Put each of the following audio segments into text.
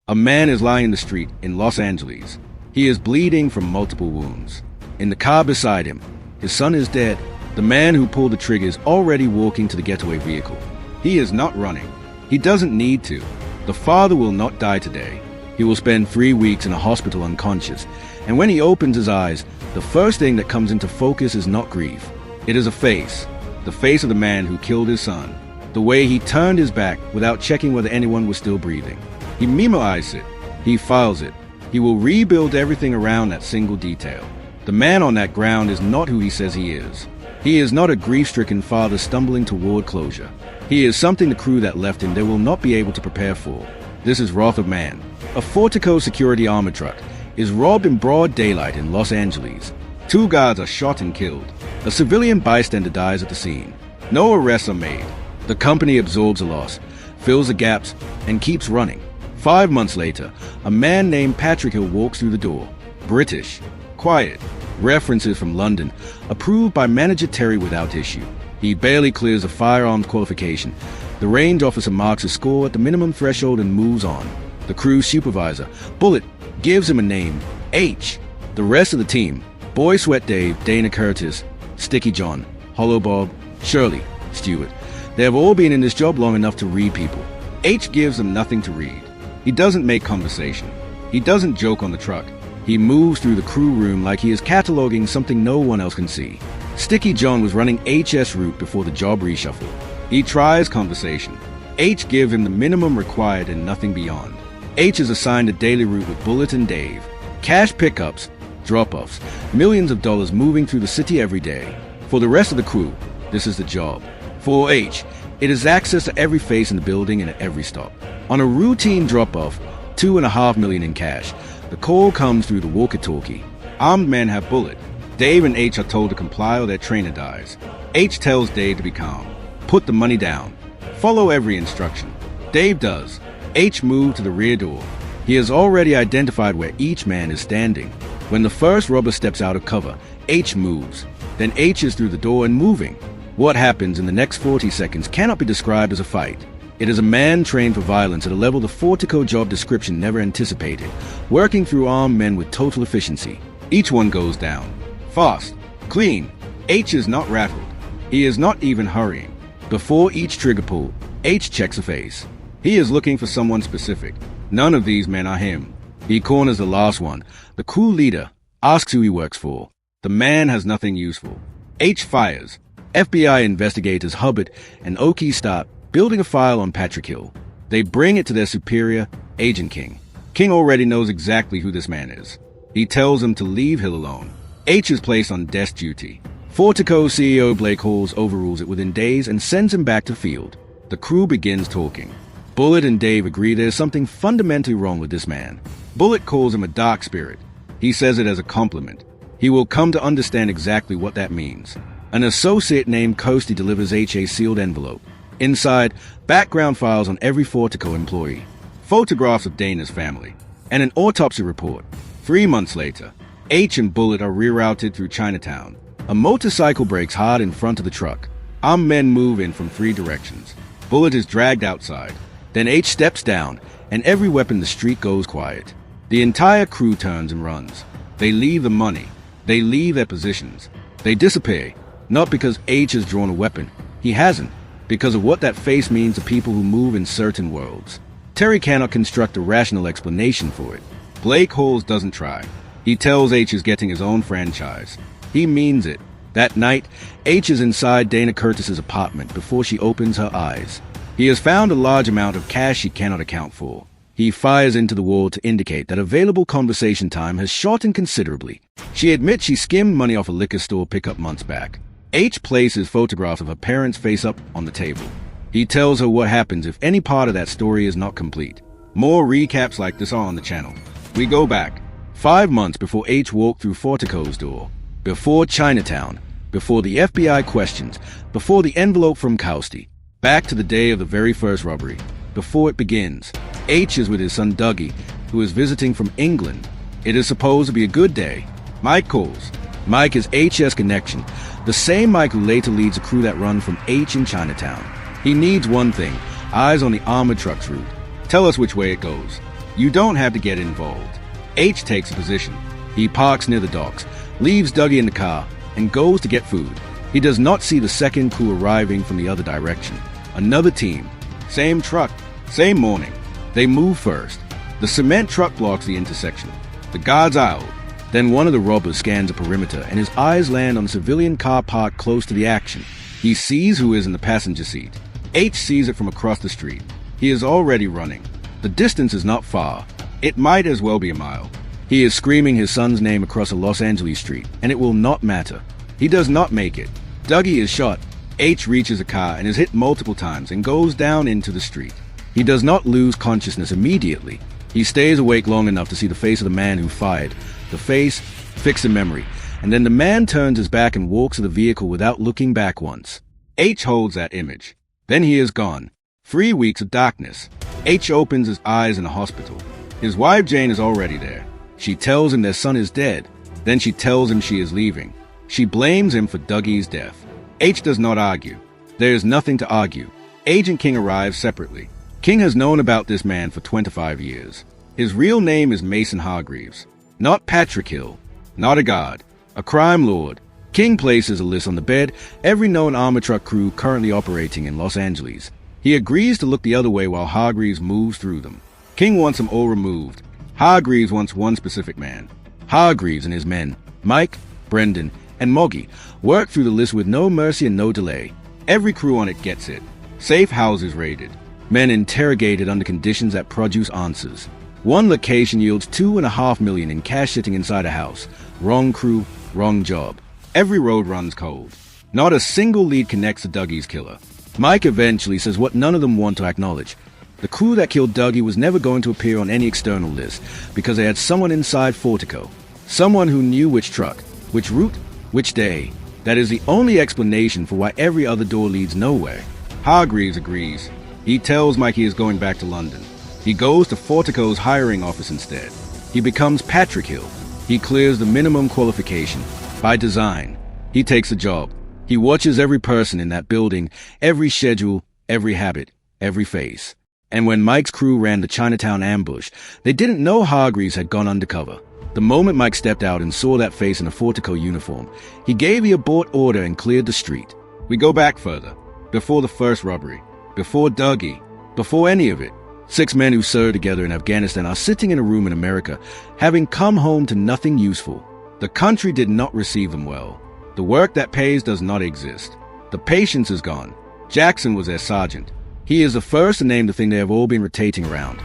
A man is lying in the street in Los Angeles. He is bleeding from multiple wounds. In the car beside him, his son is dead. The man who pulled the trigger is already walking to the getaway vehicle. He is not running. He doesn't need to. The father will not die today. He will spend 3 weeks in a hospital unconscious, and when he opens his eyes, the first thing that comes into focus is not grief. It is a face. The face of the man who killed his son. The way he turned his back without checking whether anyone was still breathing. He memorized it. He files it. He will rebuild everything around that single detail. The man on that ground is not who he says he is. He is not a grief-stricken father stumbling toward closure. He is something the crew that left him they will not be able to prepare for. This is Wrath of Man. A Fortico security armor truck is robbed in broad daylight in Los Angeles. 2 guards are shot and killed. A civilian bystander dies at the scene. No arrests are made. The company absorbs the loss, fills the gaps, and keeps running. 5 months later, a man named Patrick Hill walks through the door. British. Quiet. References from London. Approved by manager Terry without issue. He barely clears a firearms qualification. The range officer marks a score at the minimum threshold and moves on. The crew's supervisor, Bullet, gives him a name, H. The rest of the team, Boy Sweat Dave, Dana Curtis, Sticky John, Hollow Bob, Shirley, Stewart. They have all been in this job long enough to read people. H gives them nothing to read. He doesn't make conversation. He doesn't joke on the truck. He moves through the crew room like he is cataloging something no one else can see. Sticky John was running HS route before the job reshuffle. He tries conversation. H gives him the minimum required and nothing beyond. H is assigned a daily route with Bullet and Dave. Cash pickups, drop-offs, millions of dollars moving through the city every day. For the rest of the crew, this is the job. For H, it is access to every face in the building and at every stop. On a routine drop-off, $2.5 million in cash. The call comes through the walkie-talkie. Armed men have Bullet. Dave and H are told to comply or their trainer dies. H tells Dave to be calm. Put the money down. Follow every instruction. Dave does. H moved to the rear door. He has already identified where each man is standing. When the first robber steps out of cover, H moves. Then H is through the door and moving. What happens in the next 40 seconds cannot be described as a fight. It is a man trained for violence at a level the Fortico job description never anticipated, working through armed men with total efficiency. Each one goes down. Fast. Clean. H is not rattled. He is not even hurrying. Before each trigger pull, H checks a face. He is looking for someone specific. None of these men are him. He corners the last one. The crew leader asks who he works for. The man has nothing useful. H fires. FBI investigators Hubbard and Oki start building a file on Patrick Hill. They bring it to their superior, Agent King. King already knows exactly who this man is. He tells him to leave Hill alone. H is placed on desk duty. Fortico CEO Blake Halls overrules it within days and sends him back to field. The crew begins talking. Bullet and Dave agree there's something fundamentally wrong with this man. Bullet calls him a dark spirit. He says it as a compliment. He will come to understand exactly what that means. An associate named Coasty delivers H a sealed envelope. Inside, background files on every Fortico employee, photographs of Dana's family, and an autopsy report. 3 months later, H and Bullet are rerouted through Chinatown. A motorcycle brakes hard in front of the truck. Armed men move in from 3 directions. Bullet is dragged outside. Then H steps down, and every weapon in the street goes quiet. The entire crew turns and runs. They leave the money. They leave their positions. They disappear, not because H has drawn a weapon. He hasn't, because of what that face means to people who move in certain worlds. Terry cannot construct a rational explanation for it. Blake Halls doesn't try. He tells H is getting his own franchise. He means it. That night, H is inside Dana Curtis's apartment before she opens her eyes. He has found a large amount of cash she cannot account for. He fires into the wall to indicate that available conversation time has shortened considerably. She admits she skimmed money off a liquor store pickup months back. H places photographs of her parents face up on the table. He tells her what happens if any part of that story is not complete. More recaps like this are on the channel. We go back 5 months before H walked through Fortico's door, before Chinatown, before the FBI questions, before the envelope from Coasty, back to the day of the very first robbery. Before it begins, H is with his son Dougie, who is visiting from England. It is supposed to be a good day. Mike calls. Mike is H's connection, the same Mike who later leads a crew that run from H in Chinatown. He needs one thing, eyes on the armored trucks route. Tell us which way it goes. You don't have to get involved. H takes a position. He parks near the docks, leaves Dougie in the car, and goes to get food. He does not see the second crew arriving from the other direction. Another team. Same truck. Same morning. They move first. The cement truck blocks the intersection. The guards out. Then one of the robbers scans a perimeter, and his eyes land on a civilian car parked close to the action. He sees who is in the passenger seat. H sees it from across the street. He is already running. The distance is not far. It might as well be a mile. He is screaming his son's name across a Los Angeles street, and it will not matter. He does not make it. Dougie is shot. H reaches a car and is hit multiple times and goes down into the street. He does not lose consciousness immediately. He stays awake long enough to see the face of the man who fired. The face, fixed in memory, and then the man turns his back and walks to the vehicle without looking back once. H holds that image. Then he is gone. 3 weeks of darkness. H opens his eyes in a hospital. His wife Jane is already there. She tells him their son is dead. Then she tells him she is leaving. She blames him for Dougie's death. H does not argue. There is nothing to argue. Agent King arrives separately. King has known about this man for 25 years. His real name is Mason Hargreaves. Not Patrick Hill. Not a guard. A crime lord. King places a list on the bed, every known armor truck crew currently operating in Los Angeles. He agrees to look the other way while Hargreaves moves through them. King wants them all removed. Hargreaves wants one specific man. Hargreaves and his men, Mike, Brendan, and Moggy, work through the list with no mercy and no delay. Every crew on it gets it. Safe houses raided. Men interrogated under conditions that produce answers. One location yields $2.5 million in cash sitting inside a house. Wrong crew, wrong job. Every road runs cold. Not a single lead connects to Dougie's killer. Mike eventually says what none of them want to acknowledge. The crew that killed Dougie was never going to appear on any external list because they had someone inside Fortico. Someone who knew which truck, which route, which day. That is the only explanation for why every other door leads nowhere. Hargreaves agrees. He tells Mike he is going back to London. He goes to Fortico's hiring office instead. He becomes Patrick Hill. He clears the minimum qualification. By design. He takes the job. He watches every person in that building, every schedule, every habit, every face. And when Mike's crew ran the Chinatown ambush, they didn't know Hargreaves had gone undercover. The moment Mike stepped out and saw that face in a Fortico uniform, he gave the abort order and cleared the street. We go back further. Before the first robbery. Before Dougie. Before any of it. 6 men who served together in Afghanistan are sitting in a room in America, having come home to nothing useful. The country did not receive them well. The work that pays does not exist. The patience is gone. Jackson was their sergeant. He is the first to name the thing they have all been rotating around.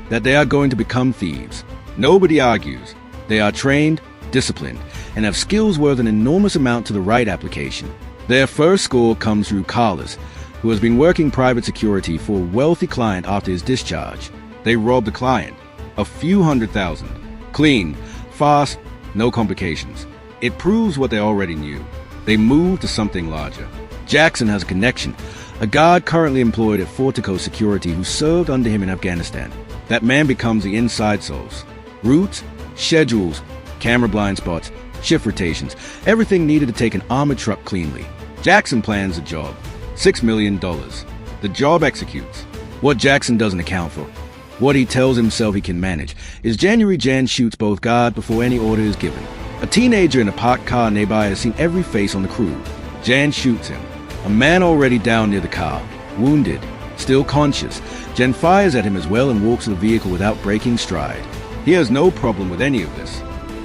That they are going to become thieves. Nobody argues. They are trained, disciplined, and have skills worth an enormous amount to the right application. Their first score comes through Carlos, who has been working private security for a wealthy client after his discharge. They robbed the client. A few $100,000. Clean, fast, no complications. It proves what they already knew. They moved to something larger. Jackson has a connection, a guard currently employed at Fortico Security who served under him in Afghanistan. That man becomes the inside source. Routes, schedules, camera blind spots, shift rotations, everything needed to take an armored truck cleanly. Jackson plans the job. $6 million. The job executes. What Jackson doesn't account for, what he tells himself he can manage, is January Jan shoots both guard before any order is given. A teenager in a parked car nearby has seen every face on the crew. Jan shoots him. A man already down near the car, wounded, still conscious. Jan fires at him as well and walks to the vehicle without breaking stride. He has no problem with any of this.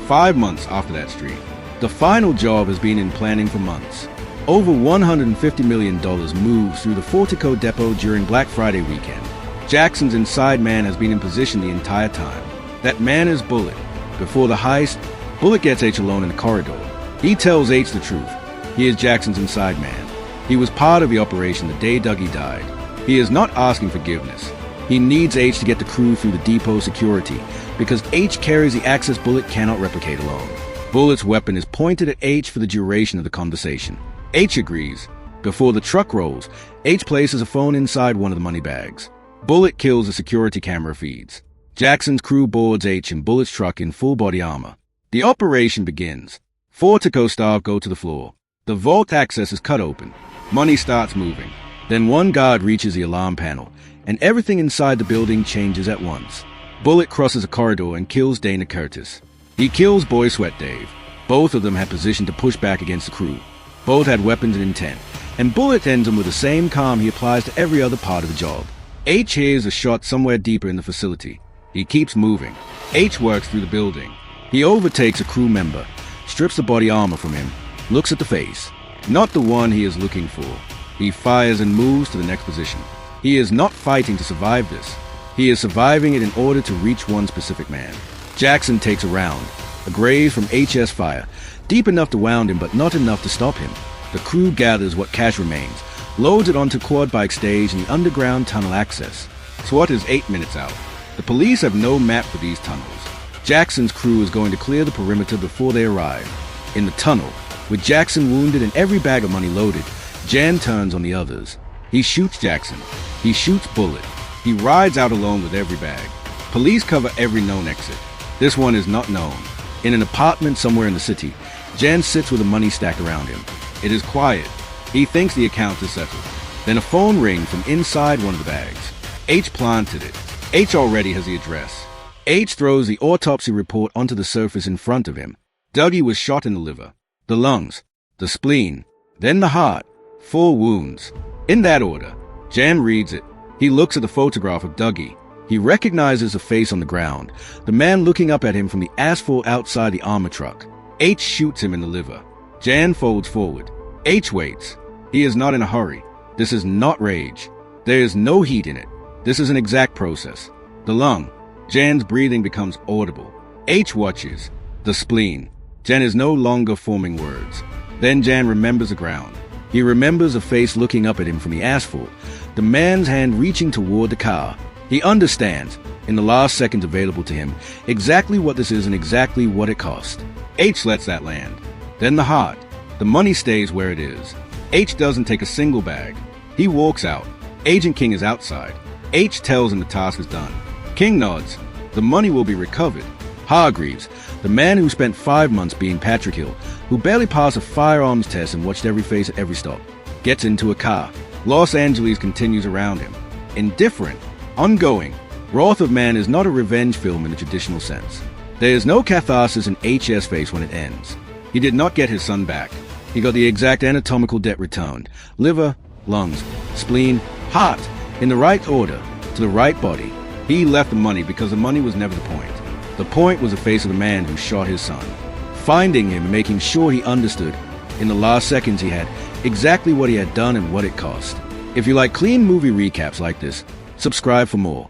5 months after that street. The final job has been in planning for months. Over $150 million moves through the Fortico depot during Black Friday weekend. Jackson's inside man has been in position the entire time. That man is Bullet. Before the heist, Bullet gets H alone in the corridor. He tells H the truth. He is Jackson's inside man. He was part of the operation the day Dougie died. He is not asking forgiveness. He needs H to get the crew through the depot security because H carries the access Bullet cannot replicate alone. Bullet's weapon is pointed at H for the duration of the conversation. H agrees. Before the truck rolls, H places a phone inside one of the money bags. Bullet kills the security camera feeds. Jackson's crew boards H in Bullet's truck in full body armor. The operation begins. Fortico staff go to the floor. The vault access is cut open. Money starts moving. Then one guard reaches the alarm panel, and everything inside the building changes at once. Bullet crosses a corridor and kills Dana Curtis. He kills Boy Sweat Dave. Both of them had positioned to push back against the crew. Both had weapons and intent, and Bullet ends them with the same calm he applies to every other part of the job. H hears a shot somewhere deeper in the facility. He keeps moving. H works through the building. He overtakes a crew member, strips the body armor from him, looks at the face. Not the one he is looking for. He fires and moves to the next position. He is not fighting to survive this. He is surviving it in order to reach one specific man. Jackson takes a round, a graze from HS fire, deep enough to wound him but not enough to stop him. The crew gathers what cash remains, loads it onto quad bike stage in the underground tunnel access. SWAT is 8 minutes out. The police have no map for these tunnels. Jackson's crew is going to clear the perimeter before they arrive. In the tunnel, with Jackson wounded and every bag of money loaded, Jan turns on the others. He shoots Jackson. He shoots Bullet. He rides out alone with every bag. Police cover every known exit. This one is not known. In an apartment somewhere in the city, Jan sits with a money stack around him. It is quiet. He thinks the account is settled. Then a phone rings from inside one of the bags. H planted it. H already has the address. H throws the autopsy report onto the surface in front of him. Dougie was shot in the liver, the lungs, the spleen, then the heart. 4 wounds. In that order. Jan reads it. He looks at the photograph of Dougie. He recognizes a face on the ground, the man looking up at him from the asphalt outside the armor truck. H shoots him in the liver. Jan folds forward. H waits. He is not in a hurry. This is not rage. There is no heat in it. This is an exact process. The lung. Jan's breathing becomes audible. H watches. The spleen. Jan is no longer forming words. Then Jan remembers the ground. He remembers a face looking up at him from the asphalt, the man's hand reaching toward the car. He understands, in the last seconds available to him, exactly what this is and exactly what it cost. H lets that land. Then the heart. The money stays where it is. H doesn't take a single bag. He walks out. Agent King is outside. H tells him the task is done. King nods. The money will be recovered. Hargreaves, the man who spent 5 months being Patrick Hill, who barely passed a firearms test and watched every face at every stop, gets into a car. Los Angeles continues around him. Indifferent, ongoing. Wrath of Man is not a revenge film in the traditional sense. There is no catharsis in HS face when it ends. He did not get his son back. He got the exact anatomical debt returned. Liver, lungs, spleen, heart, in the right order, to the right body. He left the money because the money was never the point. The point was the face of the man who shot his son. Finding him and making sure he understood, in the last seconds he had, exactly what he had done and what it cost. If you like clean movie recaps like this, subscribe for more.